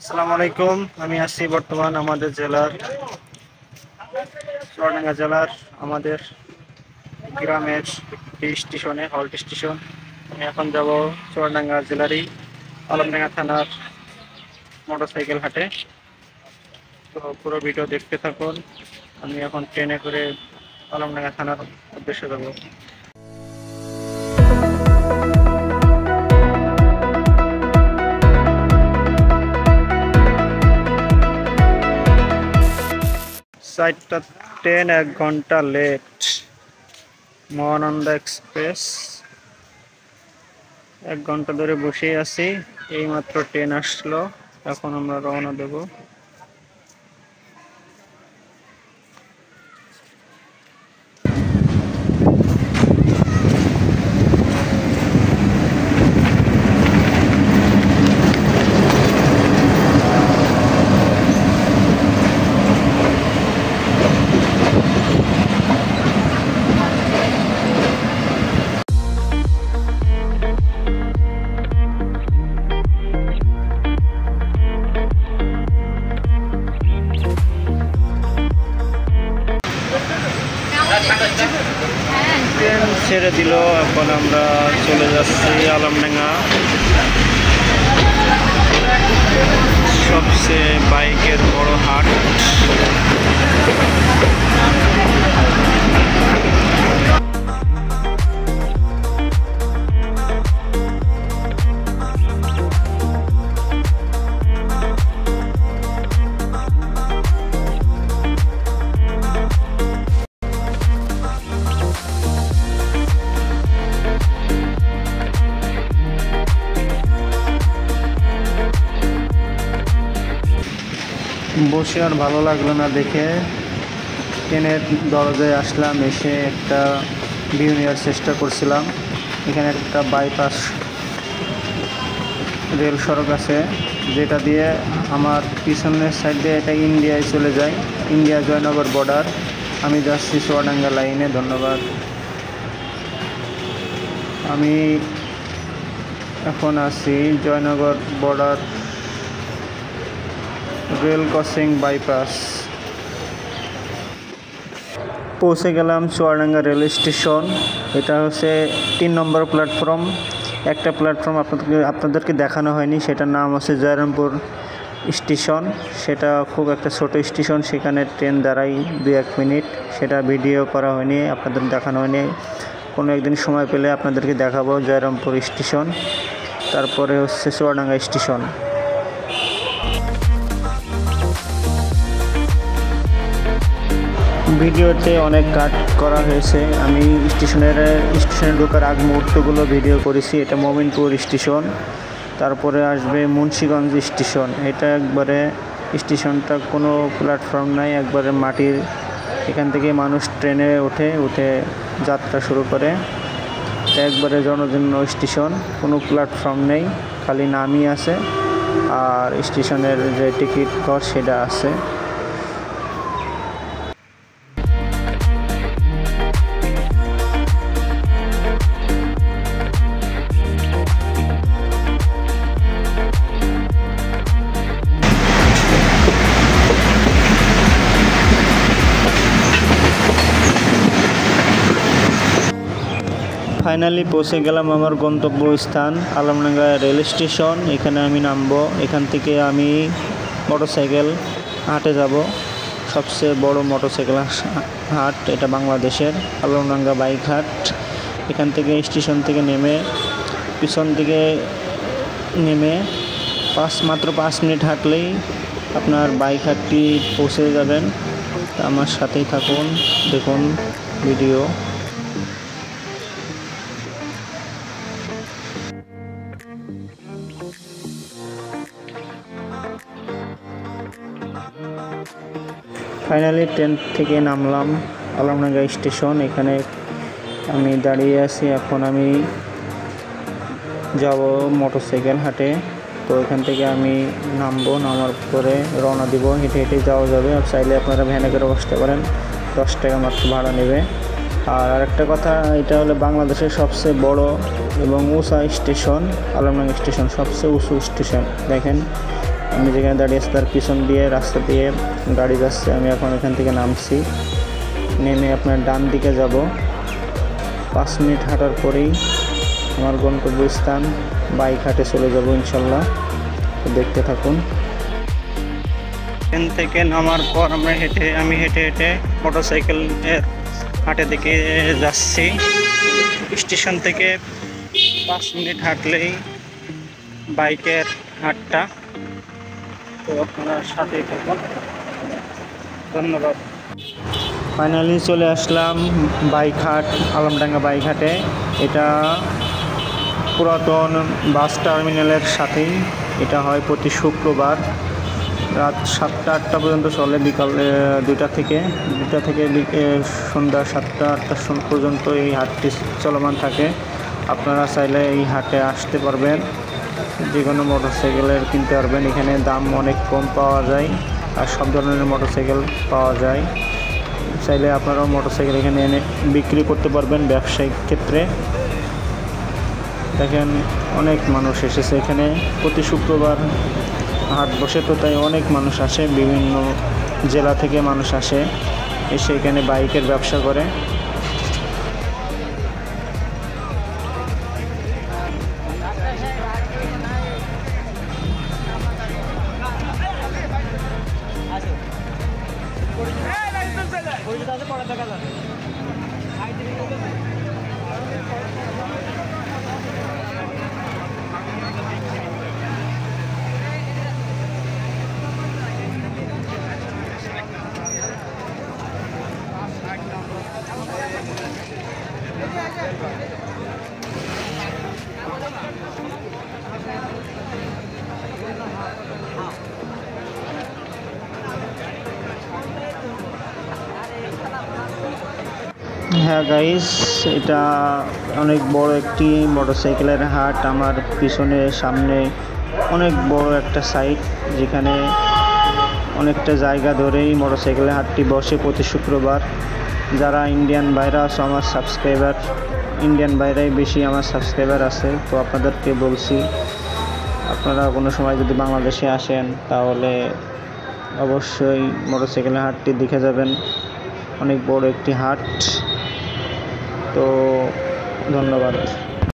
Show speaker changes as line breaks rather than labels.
আসসালামু আলাইকুম। আমি আছি বর্তমান আমাদের জেলার চুয়াডাঙ্গা জেলার আমাদের গ্রামের একটি স্টেশনে, হল্ট স্টেশন। আমি এখন যাব চুয়াডাঙ্গা জেলারই আলমডাঙ্গা থানার মোটরসাইকেল হাটে। তো পুরো ভিডিও দেখতে থাকুন। আমি এখন ট্রেনে করে আলমডাঙ্গা থানার উদ্দেশ্যে যাব। চারটা ট্রেন 1 ঘন্টা লেট। মহানন্দা এক্সপ্রেস 1 ঘন্টা ধরে বসে আছি, এইমাত্র ট্রেন আসলো, এখন আমরা রওনা দেব। ট্রেন ছেড়ে দিল, এখন আমরা চলে যাচ্ছি আলমডাঙ্গা। সবচেয়ে বাইকের বড় হাট। বসে আর ভালো লাগলো না দেখে ট্রেনের দরজায় আসলাম। এসে একটা ভিউ নেওয়ার চেষ্টা করছিলাম। এখানে একটা বাইপাস রেল সড়ক আছে, যেটা দিয়ে আমার পিছনের সাইড দিয়ে এটা ইন্ডিয়ায় চলে যায়, ইন্ডিয়া জয়নগর বর্ডার। আমি যাচ্ছি চুয়াডাঙ্গা লাইনে। ধন্যবাদ। আমি এখন আছি Joynagar border rail crossing bypass. পৌঁছে গেলাম চুয়াডাঙ্গা রেল স্টেশন। এটা হচ্ছে 3 নম্বর প্ল্যাটফর্ম। একটা প্ল্যাটফর্ম আপনাদেরকে দেখানো হয়নি, সেটার নাম হচ্ছে জয়রামপুর স্টেশন। সেটা খুব একটা ছোট স্টেশন, সেখানে ট্রেন দাঁড়াই 2-1 মিনিট। সেটা ভিডিও করা হয়নি, আপনাদের দেখানো হয়নি। কোনো একদিন সময় পেলে আপনাদেরকে দেখাবো জয়রামপুর স্টেশন। তারপরে হচ্ছে চুয়াডাঙ্গা স্টেশন। ভিডিওতে অনেক কাট করা হয়েছে। আমি স্টেশনে ঢোকার আগ মুহূর্তগুলো ভিডিও করেছি। এটা মোমিনপুর স্টেশন, তারপরে আসবে মুন্সিগঞ্জ স্টেশন। এটা একবারে স্টেশনটা কোনো প্ল্যাটফর্ম নাই, একবারে মাটির। এখান থেকে মানুষ ট্রেনে উঠে যাত্রা শুরু করে। এটা একবারে জনজীর্ণ স্টেশন, কোনো প্ল্যাটফর্ম নেই, খালি নামই আছে। আর স্টেশনের যে টিকিট ঘর সেটা আছে। ফাইনালি পৌঁছে গেলাম আমার গন্তব্যস্থান আলমডাঙ্গা রেল স্টেশন। এখানে আমি নামবো। এখান থেকে আমি মোটরসাইকেল হাটে যাব, সবচেয়ে বড় মোটরসাইকেল হাট এটা বাংলাদেশের, আলমডাঙ্গা বাইক হাট। এখান থেকে স্টেশন থেকে নেমে পিছন দিকে নেমে মাত্র 5 মিনিট হাঁটলেই আপনার বাইক হাটটি পৌঁছে যাবেন। আমার সাথেই থাকুন, দেখুন ভিডিও। ফাইনালি ট্রেন থেকে নামলাম আলমডাঙ্গা স্টেশন। এখানে আমি দাঁড়িয়ে আছি। এখন আমি যাব মোটরসাইকেল হাটে। তো এখান থেকে আমি নামবো, নামার পরে রওনা দিব। হেঁটে হেঁটে যাওয়া যাবে, আর চাইলে আপনারা ভ্যানে করে বসতে পারেন, 10 টাকা মাত্র ভাড়া নেবে। আর আরেকটা কথা, এটা হলো বাংলাদেশের সবচেয়ে বড় এবং উঁচা স্টেশন। আলমডাঙ্গা স্টেশন সবচেয়ে উঁচু স্টেশন। দেখেন আমি যেখানে দাঁড়িয়ে আছি তার পিছন দিয়ে রাস্তা দিয়ে গাড়ি যাচ্ছে। আমি এখন এখান থেকে নামছি, নেমে আপনার ডান দিকে যাব। 5 মিনিট হাঁটার পরেই আমার গন্তব্যস্থান। বাইক হাটে চলে যাব ইনশাল্লাহ, দেখতে থাকুন। ট্রেন থেকে নামার পর আমি হেঁটে হেঁটে মোটরসাইকেলের হাটে দিকে যাচ্ছি। স্টেশন থেকে 5 মিনিট হাঁটলেই বাইকের হাটটা। তো আপনারা সাথেই থাকুন, ধন্যবাদ। ফাইনালি চলে আসলাম বাইক হাট, আলমডাঙ্গা বাইক হাটে। এটা পুরাতন বাস টার্মিনালের সাথেই। এটা হয় প্রতি শুক্রবার রাত 7টা-8টা পর্যন্ত চলে, বিকাল 2টা থেকে সন্ধ্যা 7টা-8টা পর্যন্ত এই হাটটি চলমান থাকে। আপনারা চাইলে এই হাটে আসতে পারবেন, যে কোনো মোটরসাইকেলের কিনতে পারবেন। এখানে দাম অনেক কম পাওয়া যায় আর সব ধরনের মোটরসাইকেল পাওয়া যায়। চাইলে আপনারাও মোটরসাইকেল এখানে এনে বিক্রি করতে পারবেন ব্যবসায়িক ক্ষেত্রে। দেখেন অনেক মানুষ এসেছে এখানে, প্রতি শুক্রবার হাট বসে, তো তাই অনেক মানুষ আসে, বিভিন্ন জেলা থেকে মানুষ আসে, এসে এখানে বাইকের ব্যবসা করে। হ্যাঁ গাইস, এটা অনেক বড় একটি মোটরসাইকেলের হাট। আমার পিছনে সামনে অনেক বড় একটা সাইট, যেখানে অনেকটা জায়গা ধরেই মোটরসাইকেলের হাটটি বসে প্রতি শুক্রবার। যারা ইন্ডিয়ান বাইরে আছে আমার সাবস্ক্রাইবার, ইন্ডিয়ান বাইরেই বেশি আমার সাবস্ক্রাইবার আছে। তো আপনাদেরকে বলছি, আপনারা কোনো সময় যদি বাংলাদেশে আসেন তাহলে অবশ্যই মোটরসাইকেলের হাটটি দেখে যাবেন। অনেক বড় একটি হাট। তো ধন্যবাদ।